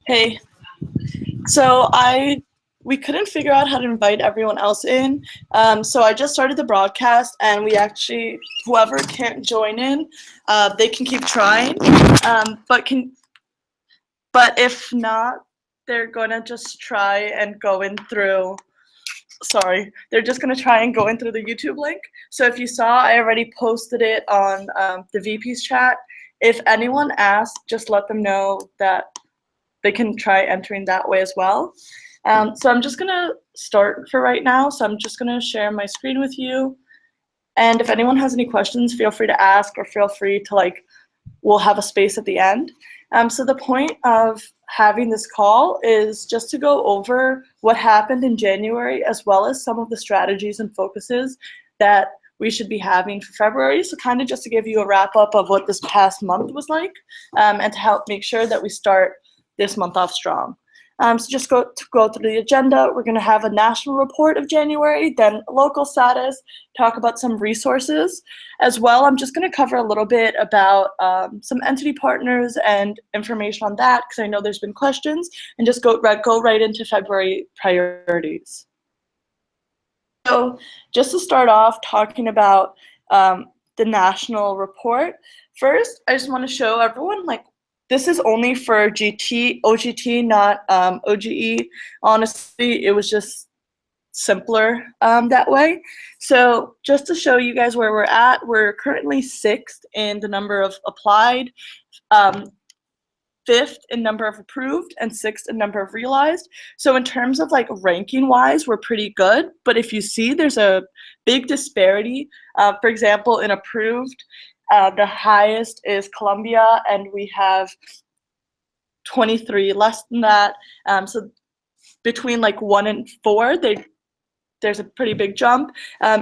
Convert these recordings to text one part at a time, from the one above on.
Hey, so we couldn't figure out how to invite everyone else in. So I just started the broadcast, and we actually whoever can't join in, they can keep trying. But if not, they're gonna just try and go in through. Sorry, they're just gonna try and go in through the YouTube link. So if you saw, I already posted it on the VP's chat. If anyone asks, just let them know that they can try entering that way as well. So I'm just gonna start for right now. So I'm just gonna share my screen with you. And if anyone has any questions, feel free to ask, or feel free to we'll have a space at the end. So the point of having this call is just to go over what happened in January, as well as some of the strategies and focuses that we should be having for February. So kind of just to give you a wrap up of what this past month was like, and to help make sure that we start this month off strong. So just go through the agenda. We're going to have a national report of January, then local status, talk about some resources. As well, I'm just going to cover a little bit about some entity partners and information on that, because I know there's been questions, and just go right into February priorities. So just to start off talking about the national report, first, I just want to show everyone this is only for oGET, not oGE. Honestly, it was just simpler that way. So just to show you guys where we're at, we're currently 6th in the number of applied, 5th in number of approved, and 6th in number of realized. So in terms of ranking wise, we're pretty good. But if you see, there's a big disparity. For example, in approved, the highest is Colombia, and we have 23 less than that. So between 1 and 4, there's a pretty big jump.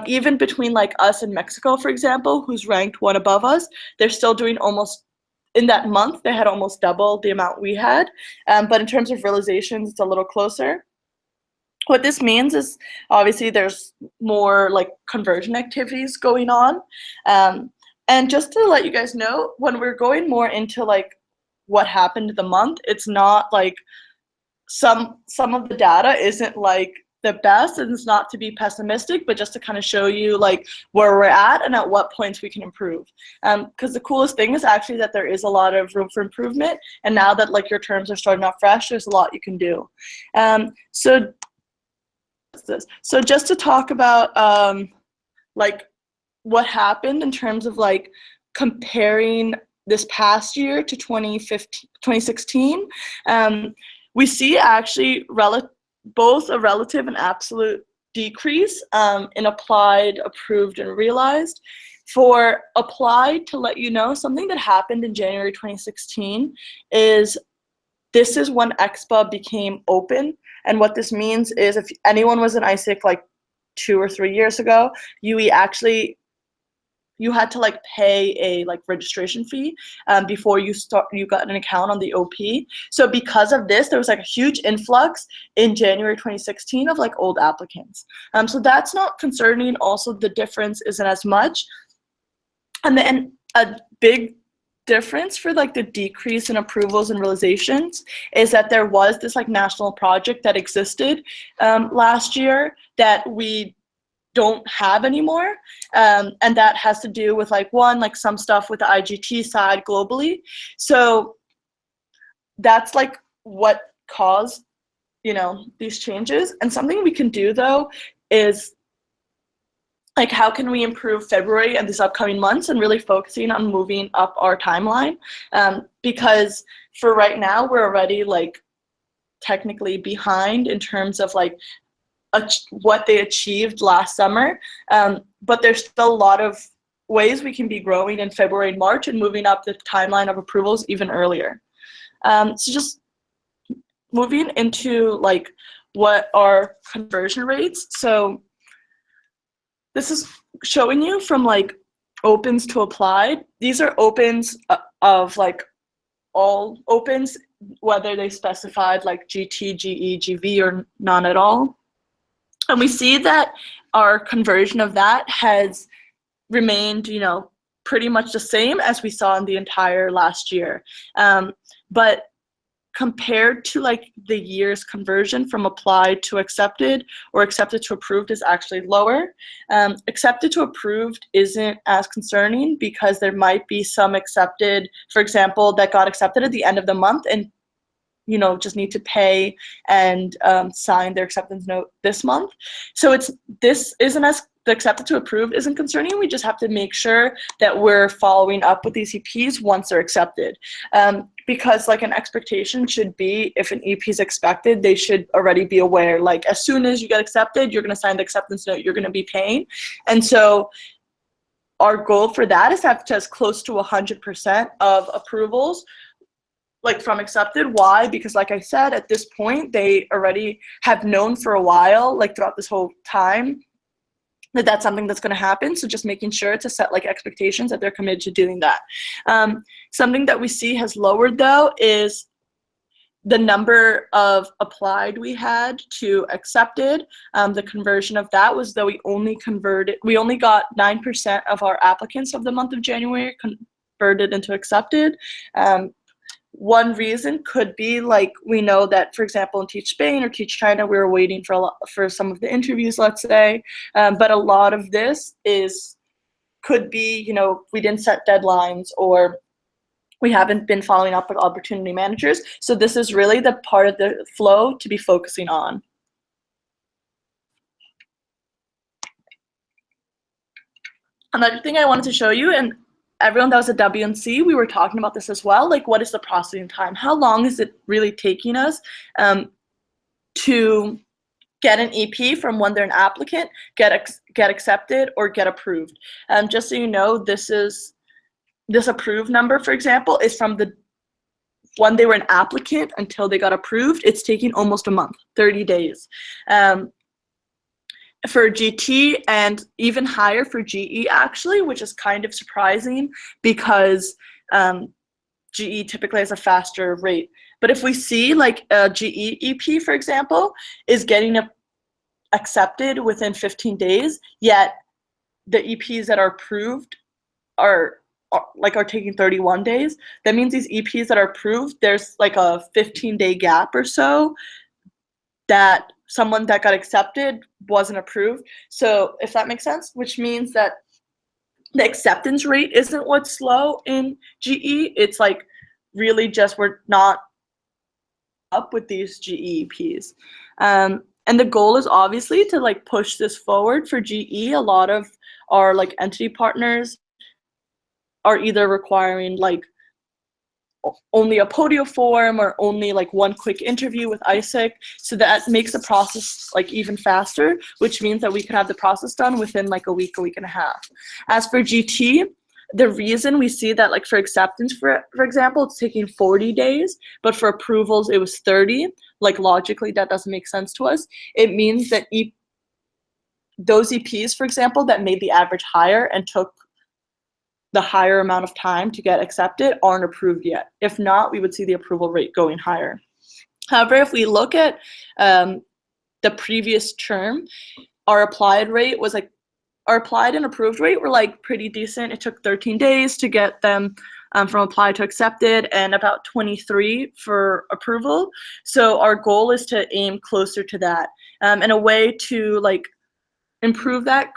Even between us and Mexico, for example, who's ranked 1 above us, they're still doing almost, in that month, they had almost double the amount we had. But in terms of realizations, it's a little closer. What this means is obviously there's more conversion activities going on. And just to let you guys know, when we're going more into what happened the month, it's not some of the data isn't the best, and it's not to be pessimistic, but just to kind of show you where we're at and at what points we can improve. Because the coolest thing is actually that there is a lot of room for improvement, and now that your terms are starting off fresh, there's a lot you can do. So just to talk about what happened in terms of comparing this past year to 2016, we see actually both a relative and absolute decrease in applied, approved, and realized. For applied, to let you know, something that happened in January 2016 is this is when EXPA became open. And what this means is if anyone was in ISIC 2 or 3 years ago, you had to pay a registration fee before you got an account on the OP. So because of this, there was a huge influx in January 2016 of old applicants. So that's not concerning. Also, the difference isn't as much. And then a big difference for the decrease in approvals and realizations is that there was this national project that existed last year that we don't have anymore, and that has to do with some stuff with the IGT side globally. So that's what caused these changes. And something we can do though is how can we improve February and these upcoming months, and really focusing on moving up our timeline, because for right now we're already technically behind in terms of what they achieved last summer, but there's still a lot of ways we can be growing in February and March and moving up the timeline of approvals even earlier. So just moving into what are conversion rates. So this is showing you from opens to applied. These are opens of all opens, whether they specified GT, GE, GV, or none at all. And we see that our conversion of that has remained, pretty much the same as we saw in the entire last year. But compared to like the year's conversion from applied to accepted or accepted to approved is actually lower. Accepted to approved isn't as concerning because there might be some accepted, for example, that got accepted at the end of the month and just need to pay and sign their acceptance note this month. So this isn't as the accepted to approved isn't concerning. We just have to make sure that we're following up with these EPs once they're accepted. Because like an expectation should be, if an EP is expected, they should already be aware, like as soon as you get accepted, you're going to sign the acceptance note, you're going to be paying. And so our goal for that is to have as close to 100% of approvals like from accepted. Why? Because like I said, at this point, they already have known for a while, like throughout this whole time, that that's something that's going to happen. So just making sure to set like expectations that they're committed to doing that. Something that we see has lowered though is the number of applied we had to accepted. The conversion of that was that we only got 9% of our applicants of the month of January converted into accepted. One reason could be like we know that, for example, in Teach Spain or Teach China, we were waiting for some of the interviews, let's say, but a lot of this could be, we didn't set deadlines or we haven't been following up with opportunity managers. So this is really the part of the flow to be focusing on. Another thing I wanted to show you, and everyone that was at WNC, we were talking about this as well, like what is the processing time? How long is it really taking us to get an EP from when they're an applicant, get accepted, or get approved? Just so you know, this approved number, for example, is from when they were an applicant until they got approved. It's taking almost a month, 30 days. For GT and even higher for GE actually, which is kind of surprising because GE typically has a faster rate. But if we see like a GE EP, for example, is getting accepted within 15 days, yet the EPs that are approved are taking 31 days, that means these EPs that are approved, there's like a 15-day gap or so that someone that got accepted wasn't approved. So if that makes sense, which means that the acceptance rate isn't what's slow in GE. It's like really just we're not up with these GE EPs. And the goal is obviously to like push this forward for GE. A lot of our like entity partners are either requiring like only a podio form or only like one quick interview with ISIC. So that makes the process like even faster, which means that we can have the process done within like a week and a half. As for GT, the reason we see that like for acceptance, for example, it's taking 40 days, but for approvals, it was 30. Like logically, that doesn't make sense to us. It means that those EPs, for example, that made the average higher and took the higher amount of time to get accepted aren't approved yet. If not, we would see the approval rate going higher. However, if we look at the previous term, our applied and approved rate were like pretty decent. It took 13 days to get them from applied to accepted and about 23 for approval. So our goal is to aim closer to that. And a way to like improve that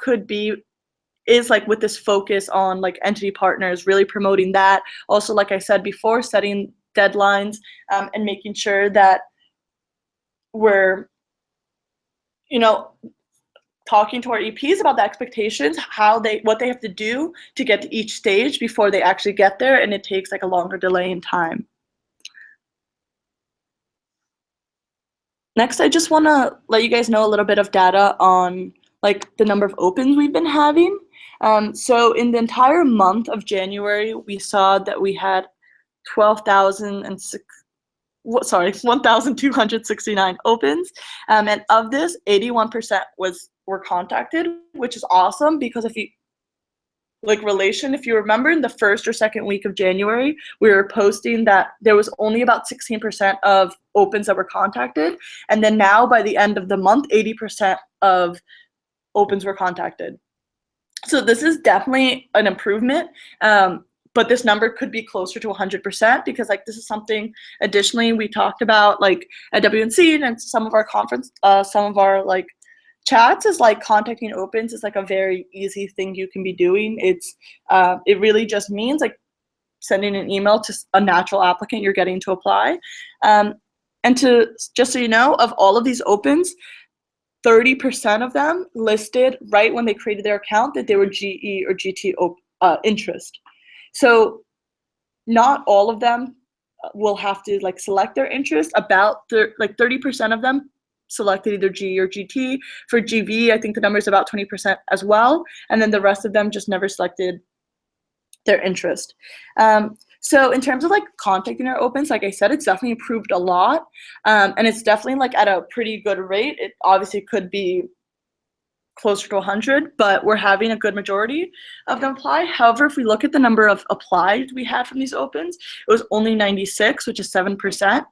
is like with this focus on like entity partners, really promoting that. Also, like I said before, setting deadlines and making sure that we're, talking to our EPs about the expectations, what they have to do to get to each stage before they actually get there, and it takes like a longer delay in time. Next, I just want to let you guys know a little bit of data on like the number of opens we've been having. So in the entire month of January, we saw that we had 1,269 opens, and of this, 81% were contacted, which is awesome because if you remember in the first or second week of January, we were posting that there was only about 16% of opens that were contacted, and then now by the end of the month, 80% of opens were contacted. So this is definitely an improvement. but this number could be closer to 100% because like this is something additionally we talked about like at WNC and some of our conference, some of our like chats is like contacting opens is like a very easy thing you can be doing. It really just means like sending an email to a natural applicant you're getting to apply. And to just so you know, of all of these opens, 30% of them listed right when they created their account that they were GE or GT interest. So not all of them will have to like select their interest. About 30% of them selected either GE or GT. For GV, I think the number is about 20% as well. And then the rest of them just never selected their interest. So in terms of like contacting our opens, like I said, it's definitely improved a lot. And it's definitely like at a pretty good rate. It obviously could be closer to 100, but we're having a good majority of them apply. However, if we look at the number of applied we had from these opens, it was only 96, which is 7%.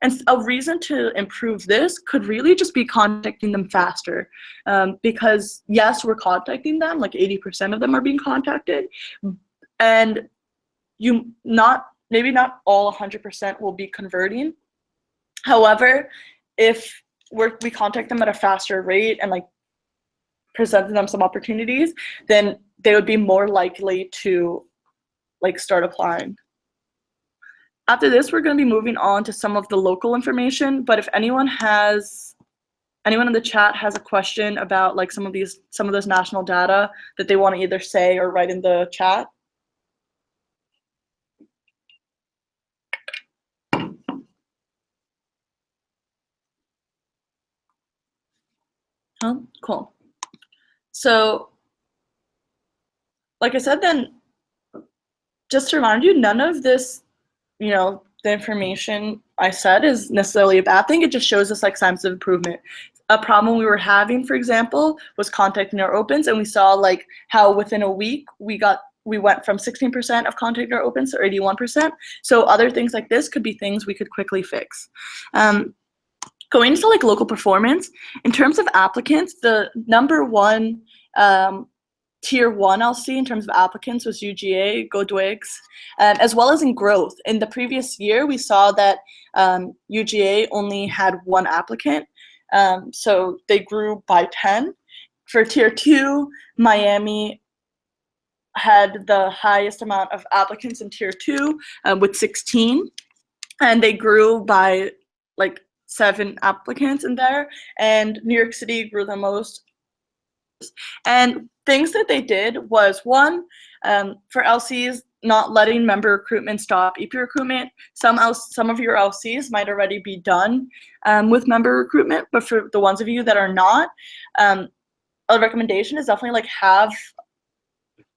And a reason to improve this could really just be contacting them faster, because yes, we're contacting them, like 80% of them are being contacted, and maybe not all 100% will be converting. However, if we contact them at a faster rate and like present them some opportunities, then they would be more likely to like start applying. After this, we're going to be moving on to some of the local information, but if anyone in the chat has a question about like some of this national data that they want to either say or write in the chat. Oh, cool. So, like I said, then just to remind you, none of this, the information I said is necessarily a bad thing. It just shows us like signs of improvement. A problem we were having, for example, was contacting our opens, and we saw like how within a week we went from 16% of contacting our opens to 81%. So other things like this could be things we could quickly fix. Going into like local performance, in terms of applicants, the number one tier 1 I'll see in terms of applicants was UGA, GoDwigs, as well as in growth. In the previous year, we saw that UGA only had 1 applicant, so they grew by 10. For tier 2, Miami had the highest amount of applicants in tier 2 with 16, and they grew by like 7 applicants in there, and New York City grew the most. And things that they did was, one, for LCs, not letting member recruitment stop EP recruitment. Some of your LCs might already be done with member recruitment, but for the ones of you that are not, a recommendation is definitely like have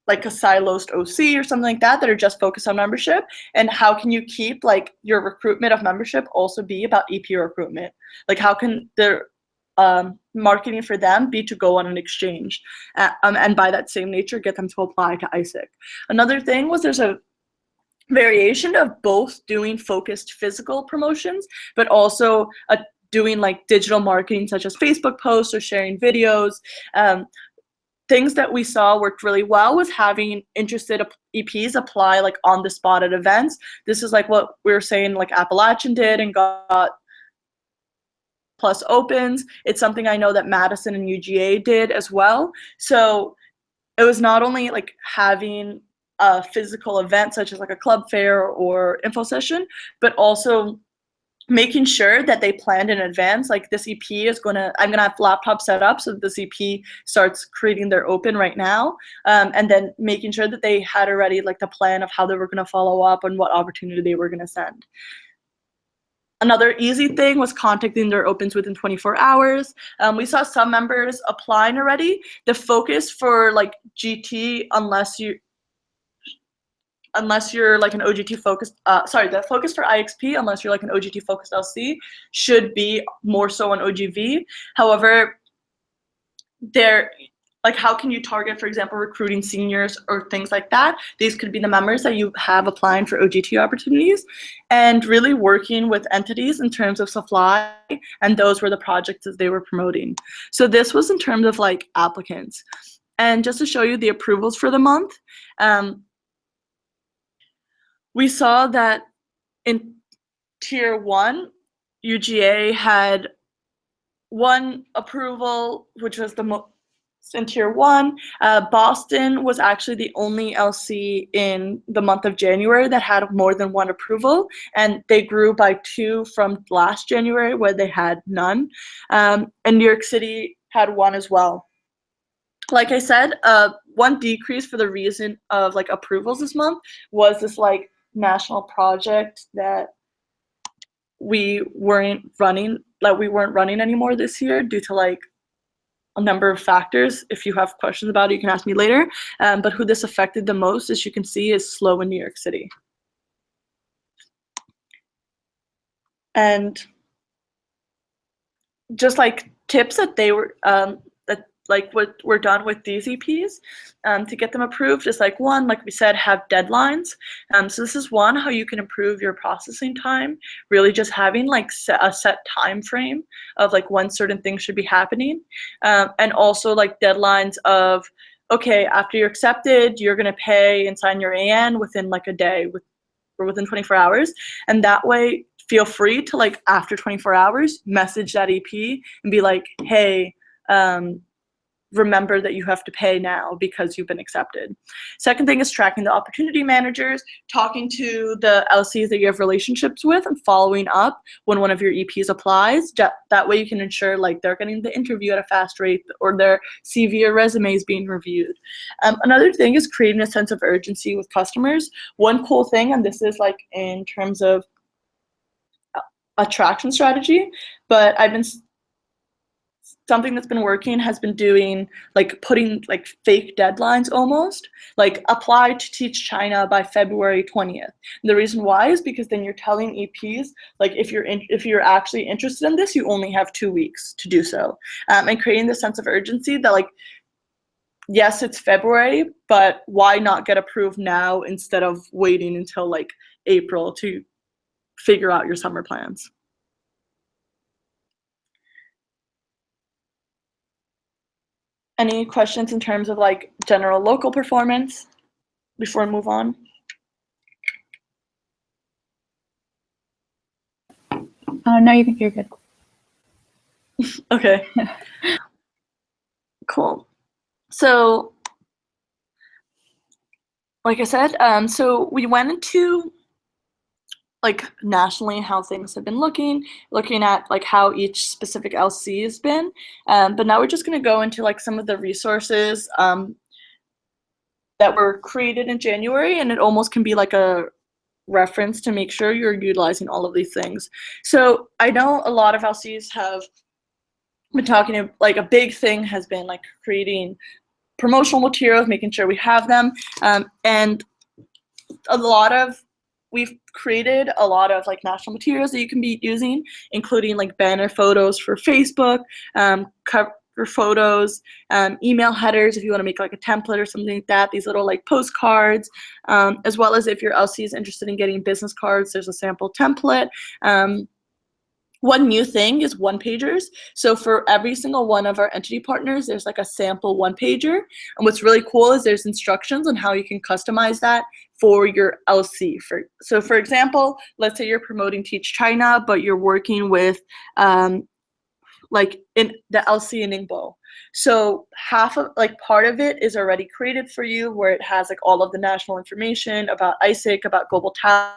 like a siloed OC or something like that are just focused on membership. And how can you keep like your recruitment of membership also be about EP recruitment? Like how can their marketing for them be to go on an exchange, and by that same nature get them to apply to ISIC. Another thing was there's a variation of both doing focused physical promotions, but also doing like digital marketing such as Facebook posts or sharing videos. Things that we saw worked really well was having interested EPs apply like on the spot at events. This is like what we were saying like Appalachian did and got plus opens. It's something I know that Madison and UGA did as well. So it was not only like having a physical event such as like a club fair or info session, but also making sure that they planned in advance. Like this EP I'm gonna have laptop set up so that this EP starts creating their open right now, and then making sure that they had already like the plan of how they were gonna follow up and what opportunity they were gonna send. Another easy thing was contacting their opens within 24 hours. We saw some members applying already. The focus for like GT, unless you're like an OGT focused, the focus for IXP, unless you're like an OGT focused LC, should be more so on OGV. However, like how can you target, for example, recruiting seniors or things like that? These could be the members that you have applying for OGT opportunities, and really working with entities in terms of supply, and those were the projects that they were promoting. So this was in terms of like applicants. And just to show you the approvals for the month, we saw that in tier 1, UGA had 1 approval, which was the most in tier 1. Boston was actually the only LC in the month of January that had more than 1 approval, and they grew by 2 from last January where they had none. And New York City had 1 as well. Like I said, 1 decrease for the reason of like approvals this month was this like national project that we weren't running anymore this year due to like a number of factors. If you have questions about it, you can ask me later. But who this affected the most, as you can see, is SLO in New York City. And just like tips that they were that like what were done with these EPs to get them approved is like 1, like we said, have deadlines. So this is 1, how you can improve your processing time, really just having like a set time frame of like when certain things should be happening, and also like deadlines of, okay, after you're accepted, you're going to pay and sign your AN within like a day or within 24 hours. And that way, feel free to like after 24 hours, message that EP and be like, hey, remember that you have to pay now because you've been accepted. Second thing is tracking the opportunity managers, talking to the LCs that you have relationships with and following up when one of your EPs applies. That way you can ensure like they're getting the interview at a fast rate or their CV or resume is being reviewed. Another thing is creating a sense of urgency with customers. One cool thing, and this is like in terms of attraction strategy, but something that's been working has been doing like putting like fake deadlines almost, like apply to Teach China by February 20th. And the reason why is because then you're telling EPs like if you're actually interested in this, you only have 2 weeks to do so, and creating the sense of urgency that like, yes, it's February, but why not get approved now instead of waiting until like April to figure out your summer plans. Any questions in terms of like general local performance before I move on? No, you're good. Okay. Cool. So, like I said, so we went into like nationally how things have been looking at like how each specific LC has been, but now we're just going to go into like some of the resources that were created in January, and it almost can be like a reference to make sure you're utilizing all of these things. So I know a lot of LCs have been talking, like a big thing has been like creating promotional materials, making sure we have them, and we've created a lot of like national materials that you can be using, including like banner photos for Facebook, cover photos, email headers if you want to make like a template or something like that, these little like postcards, as well as if your LC is interested in getting business cards, there's a sample template. One new thing is one-pagers. So for every single one of our entity partners, there's like a sample one-pager. And what's really cool is there's instructions on how you can customize that for your LC. So for example, let's say you're promoting Teach China, but you're working with like in the LC in Ningbo. So part of it is already created for you, where it has like all of the national information about ISIC, about global talent,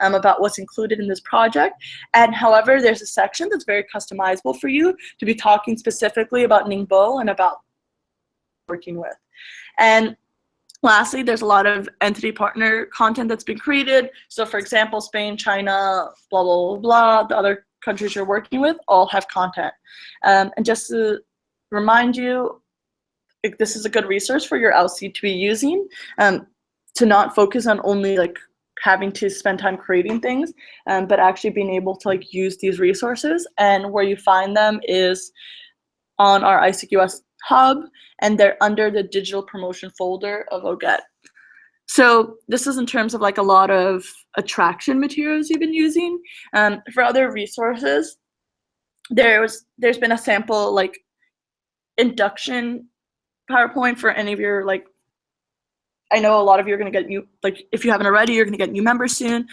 about what's included in this project. And however, there's a section that's very customizable for you to be talking specifically about Ningbo and about working with. And lastly, there's a lot of entity partner content that's been created. So for example, Spain, China, blah, blah, blah, blah, the other countries you're working with all have content. And just to remind you, this is a good resource for your LC to be using, to not focus on only like having to spend time creating things, but actually being able to like use these resources. And where you find them is on our ISIC-US hub, and they're under the digital promotion folder of oGET. So this is in terms of like a lot of attraction materials you've been using. For other resources, there's been a sample like induction PowerPoint for any of your like I know a lot of you are going to get new, like if you haven't already, you're going to get new members soon.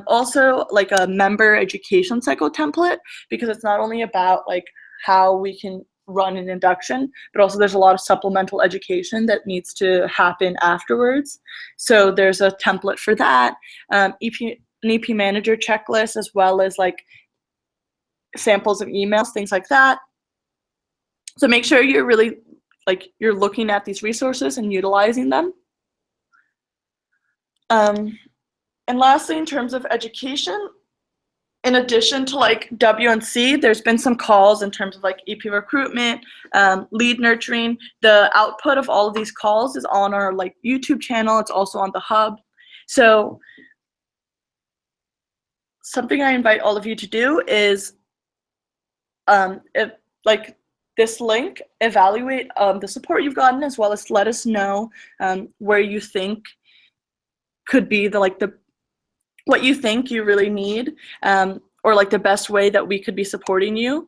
Also like a member education cycle template, because it's not only about like how we can run an induction, but also there's a lot of supplemental education that needs to happen afterwards. So there's a template for that, an EP manager checklist, as well as like samples of emails, things like that. So make sure you're really like you're looking at these resources and utilizing them. And lastly, in terms of education, in addition to like W&C, there's been some calls in terms of like EP recruitment, lead nurturing. The output of all of these calls is on our like YouTube channel. It's also on the hub. So something I invite all of you to do is, if like this link, evaluate the support you've gotten, as well as let us know where you think could be what you think you really need, or like the best way that we could be supporting you.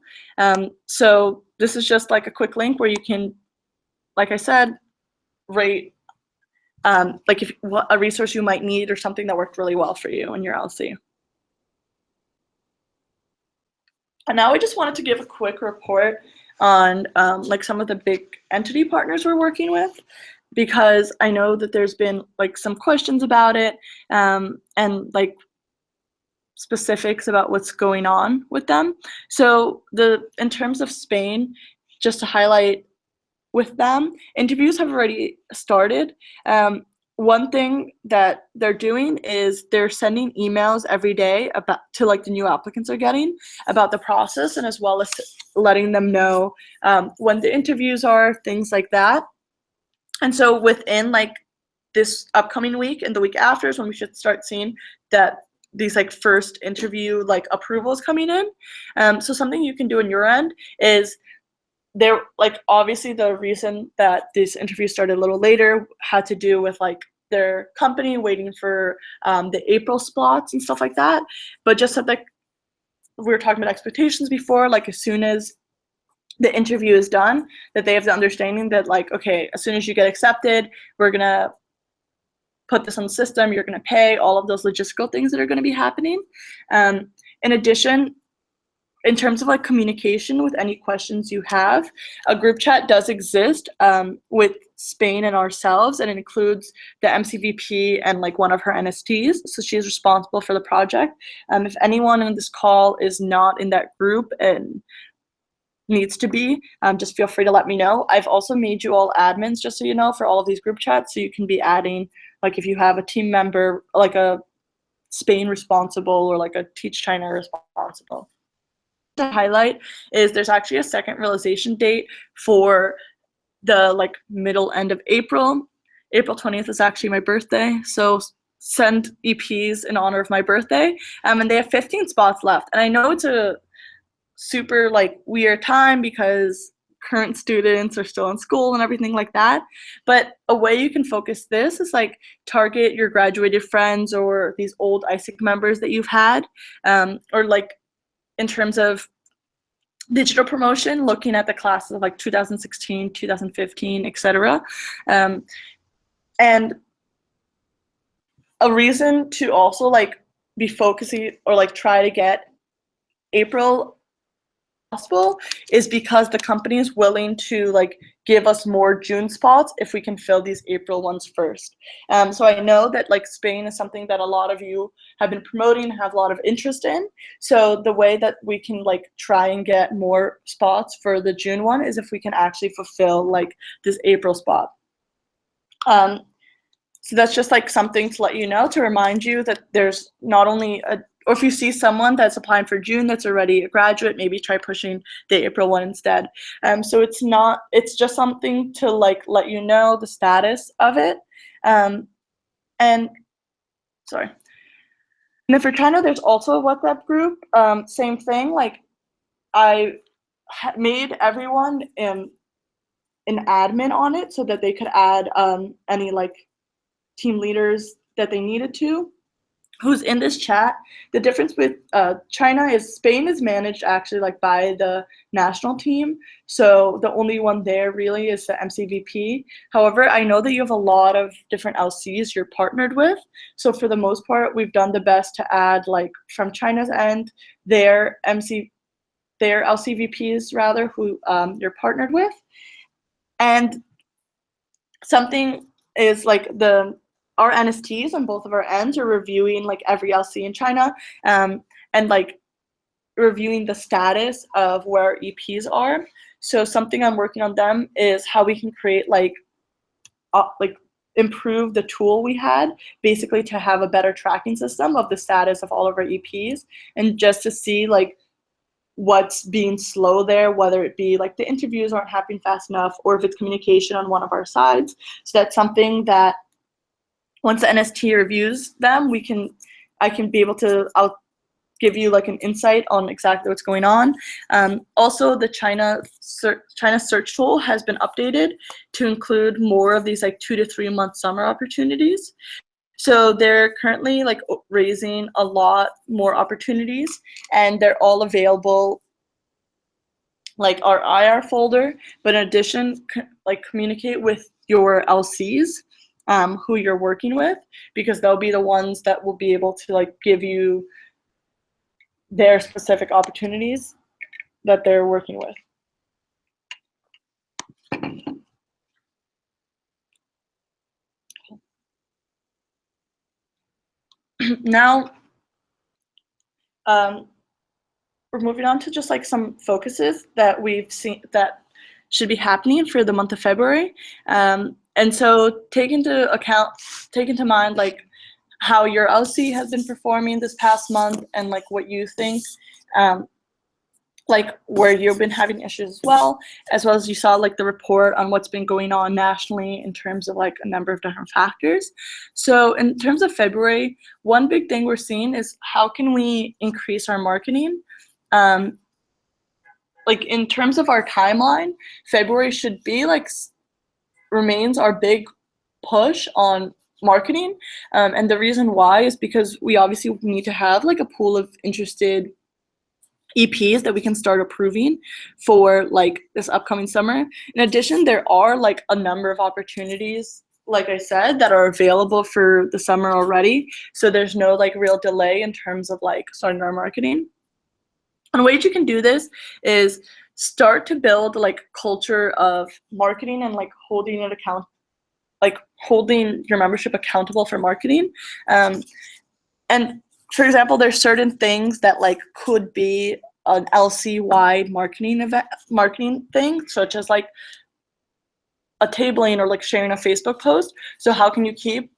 So this is just like a quick link where you can, like I said, rate like if a resource you might need or something that worked really well for you in your LC. And now I just wanted to give a quick report on like some of the big entity partners we're working with, because I know that there's been like some questions about it, and like specifics about what's going on with them. So in terms of Spain, just to highlight with them, interviews have already started. One thing that they're doing is they're sending emails every day to like the new applicants are getting about the process, and as well as letting them know when the interviews are, things like that. And so within like this upcoming week and the week after is when we should start seeing that these like first interview like approvals coming in. So something you can do on your end is, there like obviously the reason that this interview started a little later had to do with like their company waiting for the April spots and stuff like that. But just like we were talking about expectations before, like as soon as the interview is done, that they have the understanding that like, okay, as soon as you get accepted, we're gonna put this on the system, you're gonna pay, all of those logistical things that are gonna be happening. In addition, in terms of like communication with any questions you have, a group chat does exist with Spain and ourselves, and it includes the MCVP and like one of her NSTs. So she is responsible for the project. If anyone in this call is not in that group and needs to be, just feel free to let me know. I've also made you all admins, just so you know, for all of these group chats, so you can be adding, like if you have a team member, like a Spain responsible or like a Teach China responsible. To highlight is there's actually a second realization date for the like middle end of April. April 20th is actually my birthday, so send EPs in honor of my birthday. And they have 15 spots left. And I know it's a super like weird time because current students are still in school and everything like that. But a way you can focus this is like target your graduated friends or these old ISIC members that you've had, or like in terms of digital promotion, looking at the classes of like 2016, 2015, etc. And a reason to also like be focusing or like try to get April possible is because the company is willing to like give us more June spots if we can fill these April ones first. So I know that like Spain is something that a lot of you have been promoting, have a lot of interest in. So the way that we can like try and get more spots for the June one is if we can actually fulfill like this April spot. So that's just like something to let you know, to remind you that there's not only or if you see someone that's applying for June that's already a graduate, maybe try pushing the April one instead. So it's just something to like let you know the status of it. And sorry. And then for China, there's also a WhatsApp group. Same thing, like I made everyone an admin on it so that they could add any like team leaders that they needed to. who's in this chat. The difference with China is Spain is managed actually like by the national team. So the only one there really is the MCVP. However, I know that you have a lot of different LCs you're partnered with. So for the most part, we've done the best to add like from China's end, their LCVPs rather, who you're partnered with. And something is like our NSTs on both of our ends are reviewing like every LC in China, and like reviewing the status of where EPs are. So something I'm working on them is how we can create like improve the tool we had, basically to have a better tracking system of the status of all of our EPs, and just to see like what's being slow there, whether it be like the interviews aren't happening fast enough or if it's communication on one of our sides. So that's something that once the NST reviews them, I can be able to, I'll give you like an insight on exactly what's going on. Also, the China search tool has been updated to include more of these like 2 to 3 month summer opportunities. So they're currently like raising a lot more opportunities, and they're all available like our IR folder. But in addition, like communicate with your LCs who you're working with, because they'll be the ones that will be able to like give you their specific opportunities that they're working with. Now, we're moving on to just like some focuses that we've seen that should be happening for the month of February. And so take into mind like how your LC has been performing this past month, and like what you think, like where you've been having issues as well as you saw like the report on what's been going on nationally in terms of like a number of different factors. So in terms of February, one big thing we're seeing is how can we increase our marketing? Like in terms of our timeline, February should be like remains our big push on marketing. And the reason why is because we obviously need to have like a pool of interested EPs that we can start approving for like this upcoming summer. In addition, there are like a number of opportunities, like I said, that are available for the summer already. So there's no like real delay in terms of like starting our marketing. And ways you can do this is start to build like culture of marketing and like holding your membership accountable for marketing. And for example, there's certain things that like could be an LC-wide marketing thing, such as like a tabling or like sharing a Facebook post. So how can you keep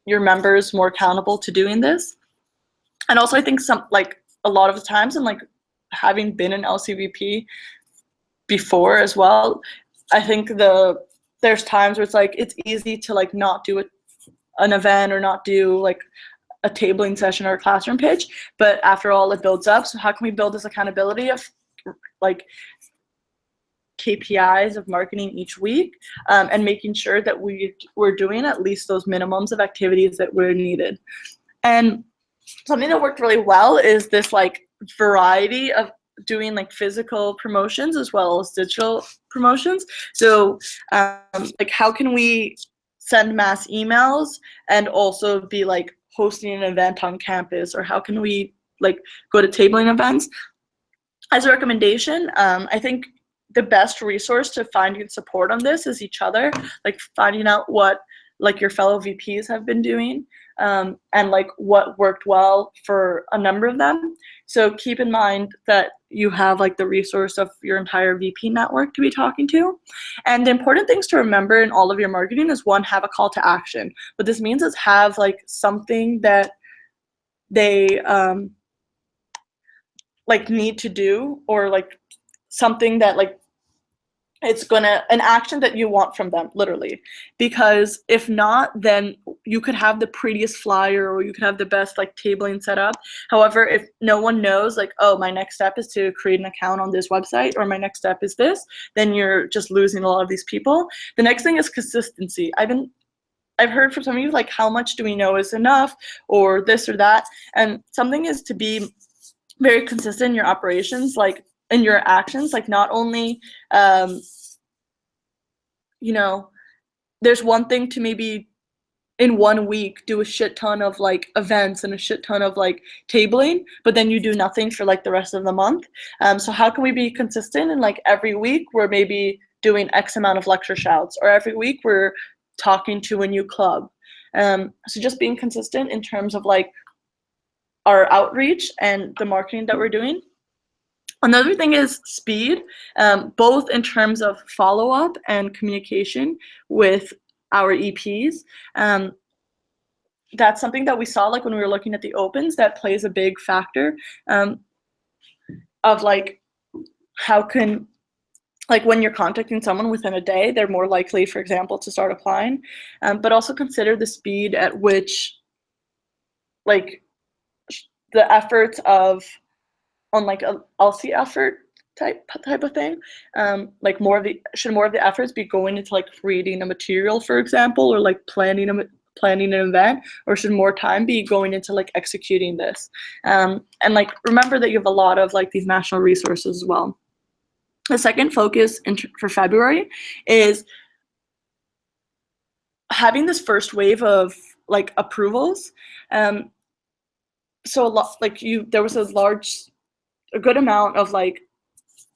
your members more accountable to doing this? And also I think a lot of the times, and like having been an LCVP before as well, I think there's times where it's like it's easy to like not do an event or not do like a tabling session or a classroom pitch, but after all it builds up. So how can we build this accountability of like KPIs of marketing each week, and making sure that we're doing at least those minimums of activities that were needed. And something that worked really well is this like variety of doing like physical promotions as well as digital promotions. So like how can we send mass emails and also be like hosting an event on campus, or how can we like go to tabling events? As a recommendation, I think the best resource to finding support on this is each other, like finding out what like your fellow VPs have been doing, and like what worked well for a number of them. So keep in mind that you have like the resource of your entire VP network to be talking to. And the important things to remember in all of your marketing is, one, have a call to action. What this means is have like something that they like need to do, or like something that like an action that you want from them, literally. Because if not, then you could have the prettiest flyer or you could have the best like tabling set up. However, if no one knows like, oh, my next step is to create an account on this website, or my next step is this, then you're just losing a lot of these people. The next thing is consistency. I I've heard from some of you, like, how much do we know is enough, or this or that. And something is to be very consistent in your operations, like in your actions, like not only, you know, there's one thing to maybe in 1 week do a shit ton of like events and a shit ton of like tabling, but then you do nothing for like the rest of the month. So how can we be consistent? And like every week we're maybe doing X amount of lecture shouts, or every week we're talking to a new club. So just being consistent in terms of like our outreach and the marketing that we're doing. Another thing is speed, both in terms of follow-up and communication with our EPs. That's something that we saw like when we were looking at the opens, that plays a big factor of like how can, like when you're contacting someone within a day, they're more likely, for example, to start applying, but also consider the speed at which like the efforts of on like a LC effort type of thing, like should more of the efforts be going into like creating a material, for example, or like planning an event, or should more time be going into like executing this? And like remember that you have a lot of like these national resources as well. The second focus for February is having this first wave of like approvals. So a lot like there was a good amount of like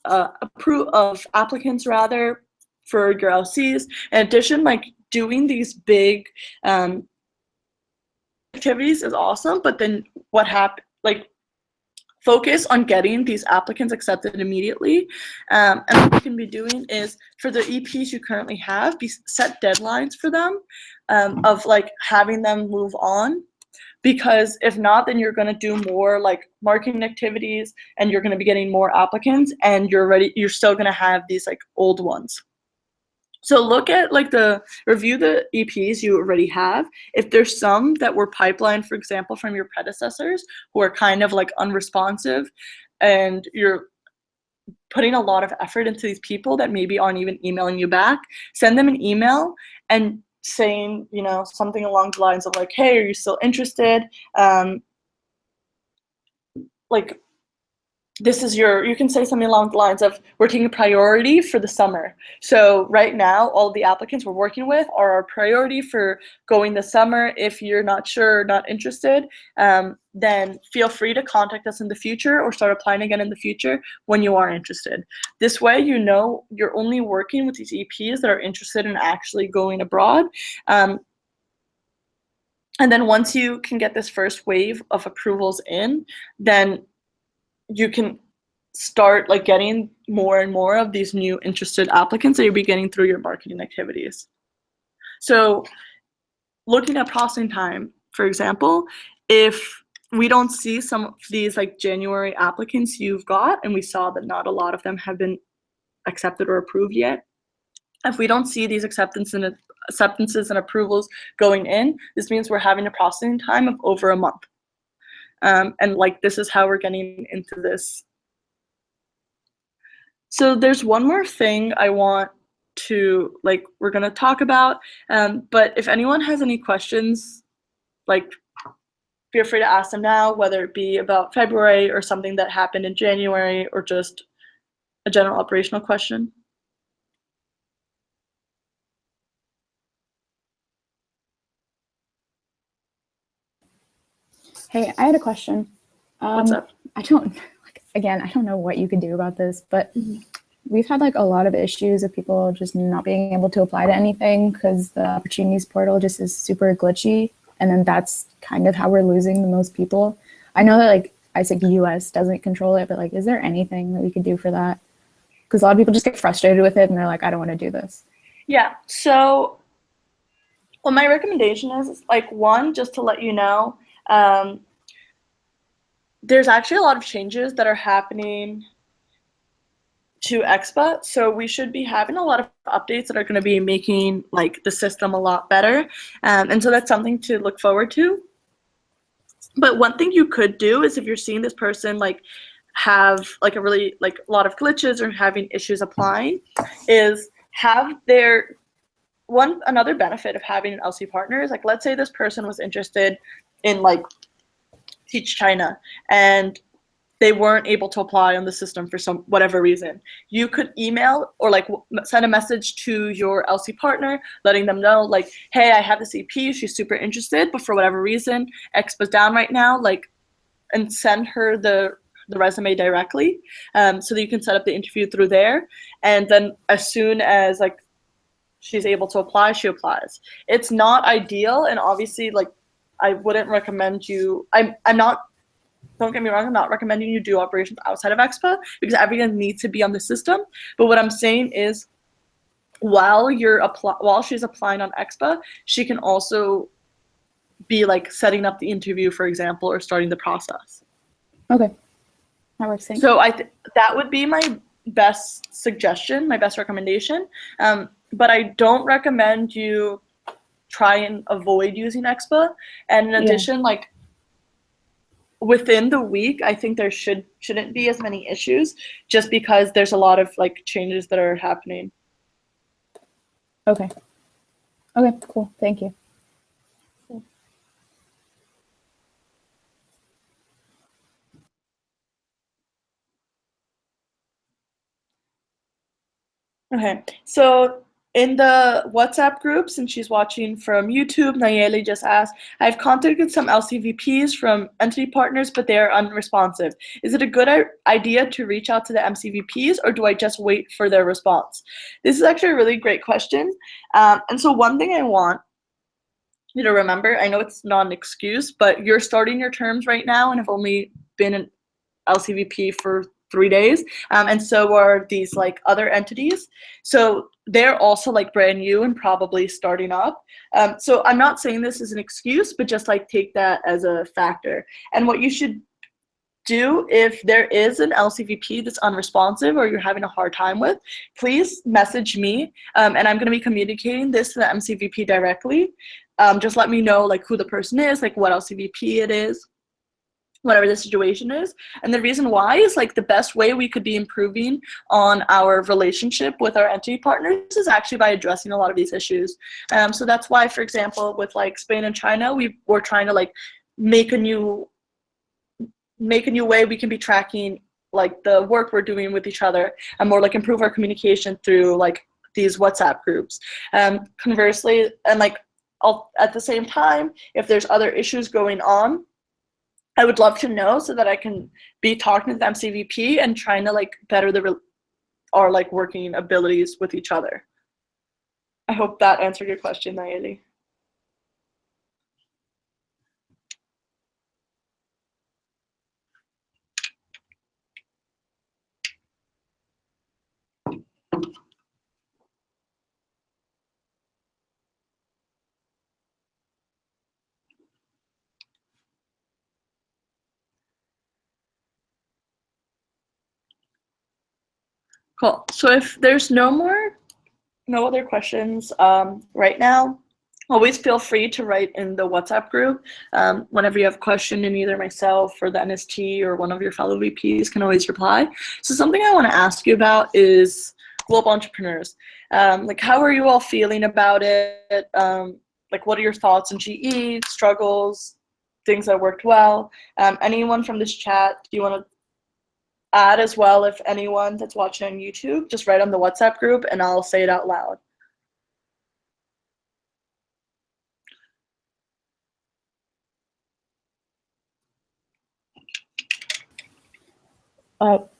of applicants rather for your LCs. In addition, like doing these big activities is awesome, but then what happened, like focus on getting these applicants accepted immediately. And what you can be doing is for the EPs you currently have, set deadlines for them of like having them move on. Because if not, then you're going to do more like marketing activities and you're going to be getting more applicants, and you're still going to have these like old ones. So look at like review the EPs you already have. If there's some that were pipelined, for example, from your predecessors who are kind of like unresponsive, and you're putting a lot of effort into these people that maybe aren't even emailing you back, send them an email and saying, you know, something along the lines of like, hey, are you still interested? Like, this is you can say something along the lines of, we're taking priority for the summer. So right now, all the applicants we're working with are our priority for going this summer. If you're not sure, not interested, then feel free to contact us in the future or start applying again in the future when you are interested. This way, you know, you're only working with these EPs that are interested in actually going abroad. And then once you can get this first wave of approvals in, then you can start like getting more and more of these new interested applicants that you'll be getting through your marketing activities. So looking at processing time, for example, if we don't see some of these like January applicants you've got, and we saw that not a lot of them have been accepted or approved yet, if we don't see these acceptances and approvals going in, this means we're having a processing time of over a month. And like this is how we're getting into this. So there's one more thing I want to we're gonna talk about, but if anyone has any questions, like feel free to ask them now, whether it be about February or something that happened in January or just a general operational question. Hey, I had a question. What's up? I don't know what you could do about this, but we've had like a lot of issues of people just not being able to apply to anything because the opportunities portal just is super glitchy. And then that's kind of how we're losing the most people. I know that like ISIC US doesn't control it, but like, is there anything that we could do for that? Because a lot of people just get frustrated with it and they're like, I don't want to do this. Yeah, so what my recommendation is like, one, just to let you know, there's actually a lot of changes that are happening to Expa, so we should be having a lot of updates that are going to be making like the system a lot better, and so that's something to look forward to. But one thing you could do is, if you're seeing this person like have like a lot of glitches or having issues applying, is have their another benefit of having an LC partner is, like, let's say this person was interested in like Teach China and they weren't able to apply on the system for some whatever reason. You could email or like send a message to your LC partner, letting them know like, hey, I have this EP, she's super interested, but for whatever reason, Expa's down right now, like, and send her the resume directly, so that you can set up the interview through there. And then as soon as like she's able to apply, she applies. It's not ideal, and obviously, like, I wouldn't recommend you. I'm not. Don't get me wrong. I'm not recommending you do operations outside of Expa because everyone needs to be on the system. But what I'm saying is, while she's applying on Expa, she can also be like setting up the interview, for example, or starting the process. Okay, that works. Thanks. So that would be my best suggestion, my best recommendation. But I don't recommend you try and avoid using Expa. And in addition, like, within the week, I think there shouldn't be as many issues just because there's a lot of like changes that are happening. Okay. Okay, cool. Thank you. Okay, so in the WhatsApp group, since she's watching from YouTube, Nayeli just asked, I've contacted some LCVPs from entity partners, but they are unresponsive. Is it a good idea to reach out to the MCVPs, or do I just wait for their response? This is actually a really great question. And so one thing I want you to remember, I know it's not an excuse, but you're starting your terms right now and have only been an LCVP for 3 days, and so are these like other entities, so they're also like brand new and probably starting up. So I'm not saying this is an excuse, but just like take that as a factor. And what you should do, if there is an LCVP that's unresponsive or you're having a hard time with, please message me, and I'm going to be communicating this to the MCVP directly. Just let me know like who the person is, like what LCVP it is, whatever the situation is. And the reason why is like the best way we could be improving on our relationship with our entity partners is actually by addressing a lot of these issues. So that's why, for example, with like Spain and China, we're trying to like make a new way we can be tracking like the work we're doing with each other, and more like improve our communication through like these WhatsApp groups. Conversely, and like at the same time, if there's other issues going on, I would love to know so that I can be talking to the MCVP and trying to like better our like working abilities with each other. I hope that answered your question, Nayeli. Cool. So if there's no other questions right now, always feel free to write in the WhatsApp group. Whenever you have a question, and either myself or the NST or one of your fellow VPs can always reply. So something I want to ask you about is global entrepreneurs. Like, how are you all feeling about it? Like, what are your thoughts on GE, struggles, things that worked well? Anyone from this chat, do you want to add as well? If anyone that's watching on YouTube, just write on the WhatsApp group and I'll say it out loud.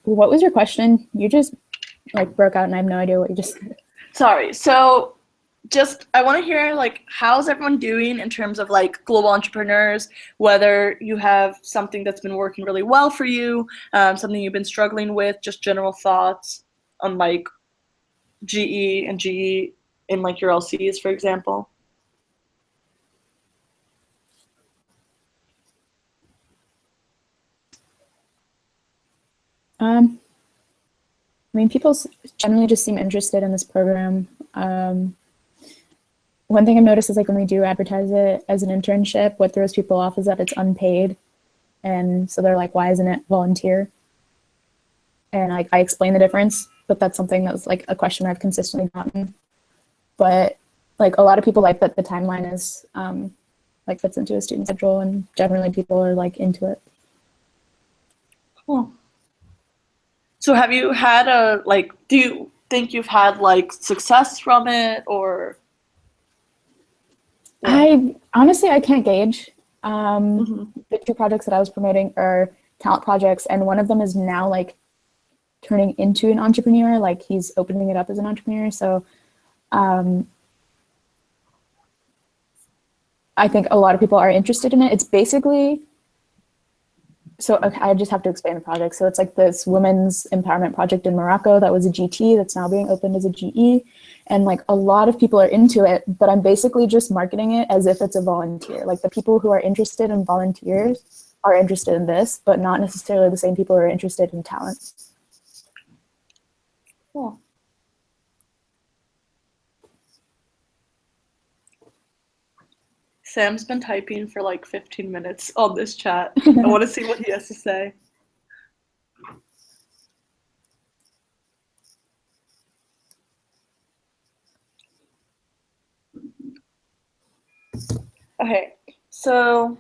What was your question? You just like broke out and I have no idea what you just said. Sorry. So just, I want to hear like, how's everyone doing in terms of like global entrepreneurs, whether you have something that's been working really well for you, something you've been struggling with, just general thoughts on like GE and GE in like your LCs, for example. I mean, people generally just seem interested in this program. One thing I've noticed is like when we do advertise it as an internship, what throws people off is that it's unpaid. And so they're like, why isn't it volunteer? And like, I explain the difference, but that's something that was like a question I've consistently gotten. But like a lot of people like that the timeline is like fits into a student schedule, and generally people are like into it. Cool. So have you had do you think you've had like success from it, or? Yeah. I can't gauge. Mm-hmm. The two projects that I was promoting are talent projects, and one of them is now like turning into an entrepreneur, like he's opening it up as an entrepreneur. So I think a lot of people are interested in it. It's basically, so okay, I just have to explain the project. So it's like this women's empowerment project in Morocco that was a GT that's now being opened as a GE. And like a lot of people are into it, but I'm basically just marketing it as if it's a volunteer. Like the people who are interested in volunteers are interested in this, but not necessarily the same people who are interested in talent. Cool. Sam's been typing for like 15 minutes on this chat. I want to see what he has to say. Okay, so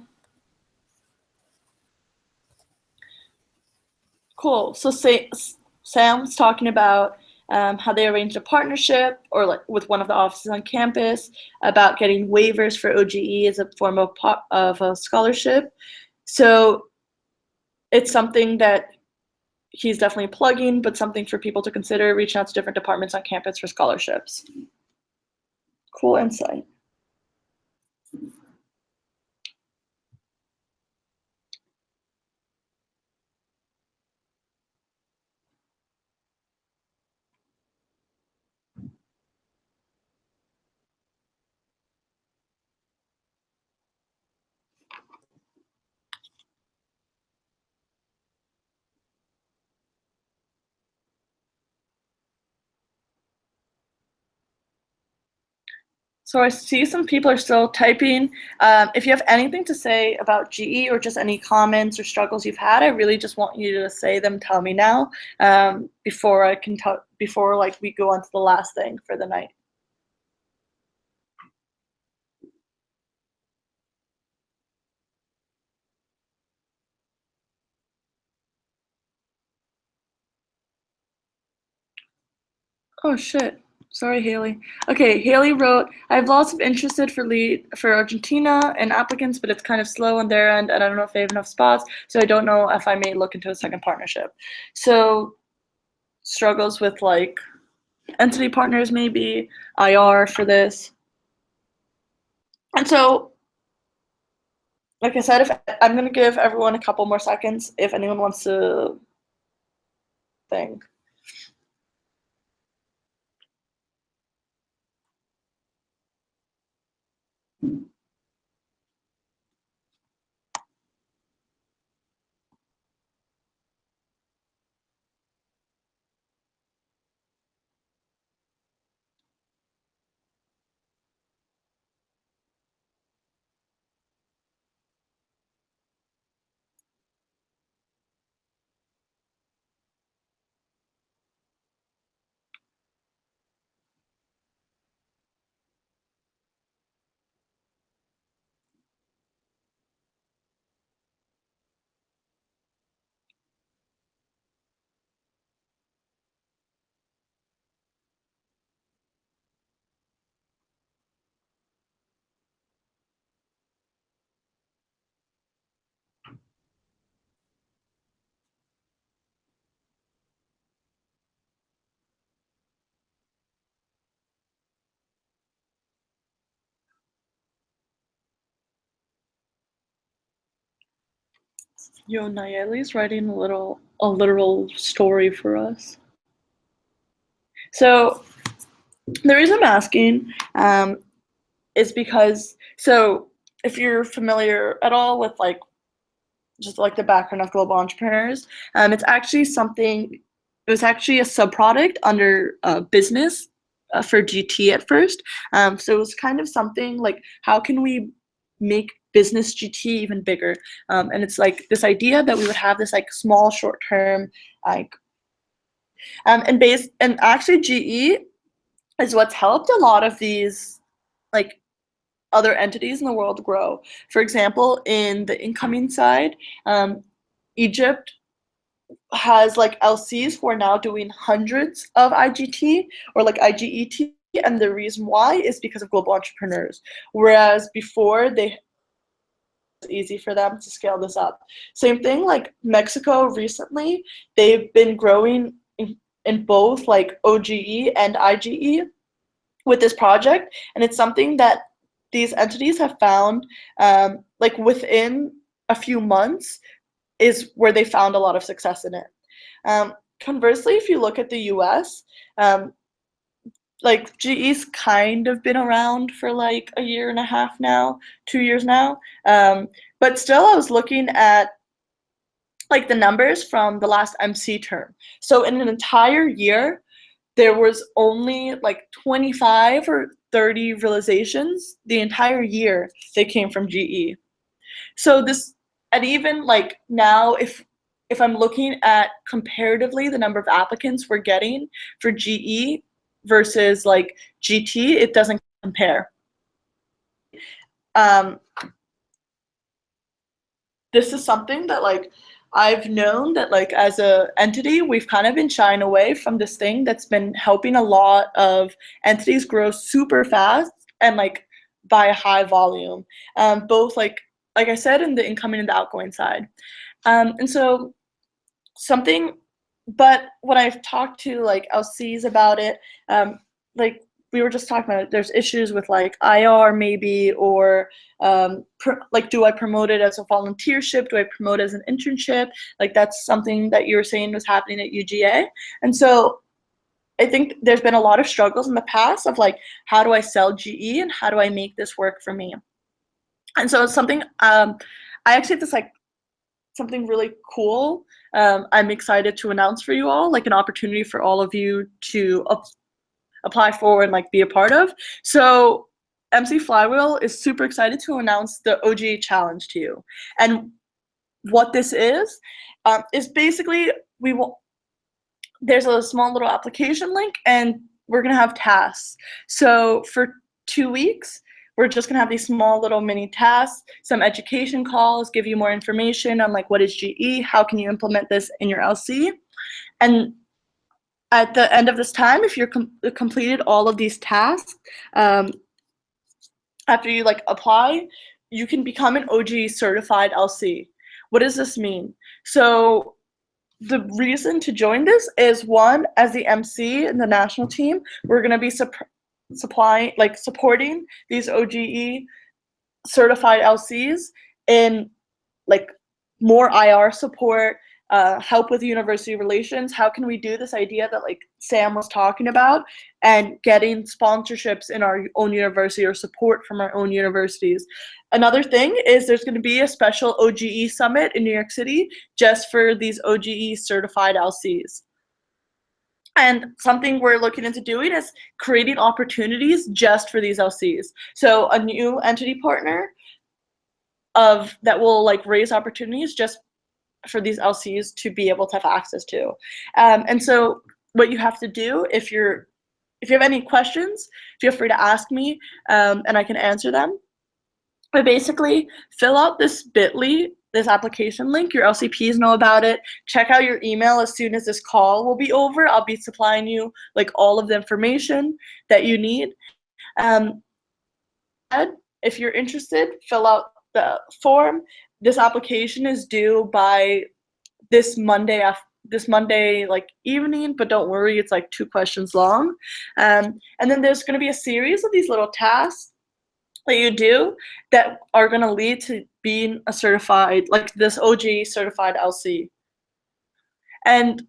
cool. So Sam's talking about how they arranged a partnership or like with one of the offices on campus about getting waivers for OGE as a form of a scholarship. So it's something that he's definitely plugging, but something for people to consider, reaching out to different departments on campus for scholarships. Cool insight. So I see some people are still typing. If you have anything to say about GE or just any comments or struggles you've had, I really just want you to say them. Tell me now, before I can before like we go on to the last thing for the night. Oh shit. Sorry, Haley. Okay, Haley wrote, I have lots of interested for Argentina and applicants, but it's kind of slow on their end, and I don't know if they have enough spots, so I don't know if I may look into a second partnership. So struggles with like entity partners, maybe IR for this. And so, like I said, if I'm going to give everyone a couple more seconds if anyone wants to think. Yo, Nayeli's writing a literal story for us. So the reason I'm asking is because, so if you're familiar at all with like just like the background of global entrepreneurs, it's actually something. It was actually a subproduct under business for GT at first. So it was kind of something like, how can we make business GT even bigger? And it's like this idea that we would have this like small short term like and actually GE is what's helped a lot of these like other entities in the world grow. For example, in the incoming side, Egypt has like LCs who are now doing hundreds of IGT or like IGET, and the reason why is because of global entrepreneurs. Whereas before they easy for them to scale this up. Same thing like Mexico recently, they've been growing in both like OGE and IGE with this project, and it's something that these entities have found like within a few months is where they found a lot of success in it. Conversely, if you look at the US, like GE's kind of been around for like a year and a half now, 2 years now. But still, I was looking at like the numbers from the last MC term. So in an entire year, there was only like 25 or 30 realizations the entire year they came from GE. So this, and even like now, if I'm looking at comparatively the number of applicants we're getting for GE versus like GT, it doesn't compare. This is something that like I've known that like as a entity, we've kind of been shying away from this thing that's been helping a lot of entities grow super fast and like by a high volume, both like I said, in the incoming and the outgoing side. And so something, but when I've talked to like LCs about it, like we were just talking about it, there's issues with like IR maybe, or like do I promote it as a volunteership? Do I promote it as an internship? Like that's something that you were saying was happening at UGA. And so I think there's been a lot of struggles in the past of like, how do I sell GE and how do I make this work for me? And so it's something, I actually have this like something really cool I'm excited to announce for you all, like an opportunity for all of you to apply for and like be a part of. So MC Flywheel is super excited to announce the oGET challenge to you. And what this is basically there's a small little application link and we're gonna have tasks. So for 2 weeks, we're just gonna have these small little mini tasks, some education calls, give you more information on like what is GE, how can you implement this in your LC. And at the end of this time, if you're completed all of these tasks, after you like apply, you can become an oGET certified LC. What does this mean? So the reason to join this is, one, as the MC in the national team, we're going to be supporting these oGET certified LCs in like more IR support, help with university relations. How can we do this idea that like Sam was talking about, and getting sponsorships in our own university or support from our own universities. Another thing is there's going to be a special oGET summit in New York City just for these oGET certified LCs. And something we're looking into doing is creating opportunities just for these LCs. So a new entity partner that will like raise opportunities just for these LCs to be able to have access to. And so what you have to do, if you have any questions, feel free to ask me and I can answer them. But basically, fill out this bit.ly, this application link. Your LCPs know about it. Check out your email as soon as this call will be over. I'll be supplying you like all of the information that you need. If you're interested, fill out the form. This application is due by this Monday like evening, but don't worry, it's like 2 questions long. And then there's going to be a series of these little tasks that you do that are going to lead to being a certified, like this oGET certified LC. And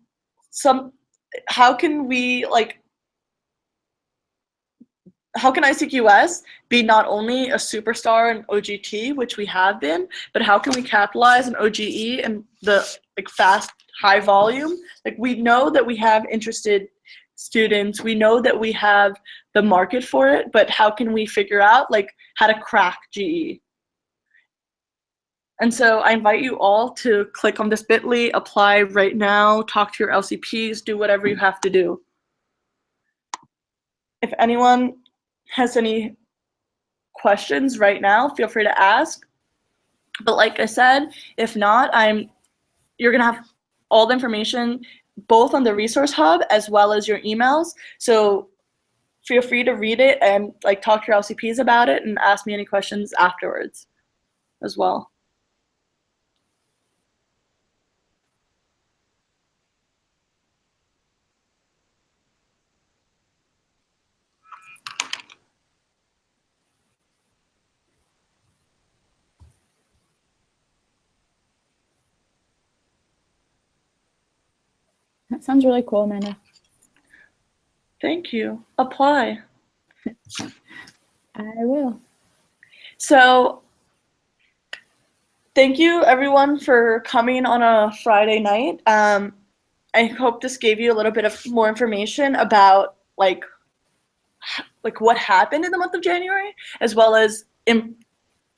how can ICQS be not only a superstar in oGET, which we have been, but how can we capitalize on oGET and the like fast, high volume? Like we know that we have interested students, we know that we have the market for it, but how can we figure out like how to crack GE? And so I invite you all to click on this bit.ly, apply right now, talk to your LCPs, do whatever you have to do. If anyone has any questions right now, feel free to ask. But like I said, if not, you're gonna have all the information both on the resource hub as well as your emails. So feel free to read it and like talk to your LCPs about it and ask me any questions afterwards as well. That sounds really cool, Amanda. Thank you. Apply. I will. So thank you everyone for coming on a Friday night. I hope this gave you a little bit of more information about like what happened in the month of January, as well as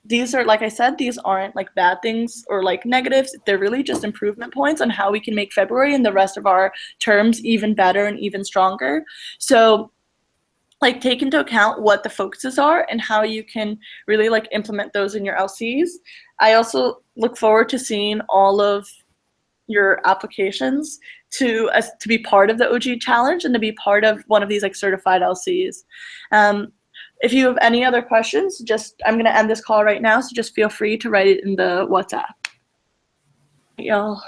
these are, like I said, these aren't like bad things or like negatives. They're really just improvement points on how we can make February and the rest of our terms even better and even stronger. So like take into account what the focuses are and how you can really like implement those in your LCs. I also look forward to seeing all of your applications to be part of the oGET challenge and to be part of one of these like certified LCs. If you have any other questions, I'm going to end this call right now, so just feel free to write it in the WhatsApp. Y'all.